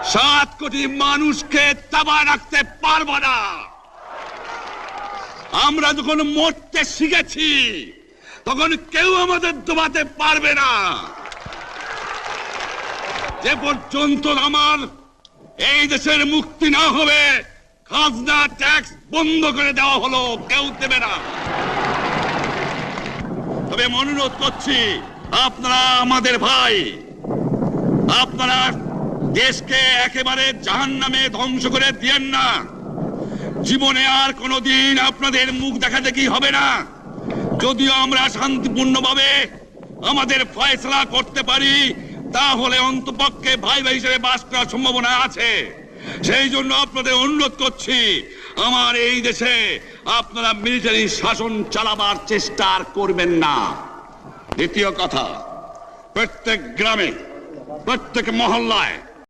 7 কোটি মানুষকে দাবায় রাখতে পারবো না। আমরা যখন মরতে শিখেছি তখন কেউ আমাদের দবাতে পারবে না। যে পর্যন্ত আমার এই দেশের মুক্তি না হবে, খাজনা ট্যাক্স বন্ধ করে দেওয়া হলো, কেউ দেবে না। তবে অনুরোধ করছি, আপনারা আমাদের ভাই, আপনারা দেশকে একেবারে জাহান্নামে ধ্বংস করে দিয়েন না। জীবনে আর কোনোদিন আপনাদের মুখ দেখা দেখি হবে না। যদিও আমরা শান্তিপূর্ণভাবে আমাদের ফয়সালা করতে পারি, তাহলে অন্তপক্ষে ভাই ভাই হিসেবে বাস করার সম্ভাবনা আছে। সেই জন্য আপনাদের অনুরোধ করছি, আমার এই দেশে আপনারা মিলিটারি শাসন চালাবার চেষ্টা আর করবেন না। দ্বিতীয় কথা, প্রত্যেক গ্রামে, প্রত্যেক মহল্লায়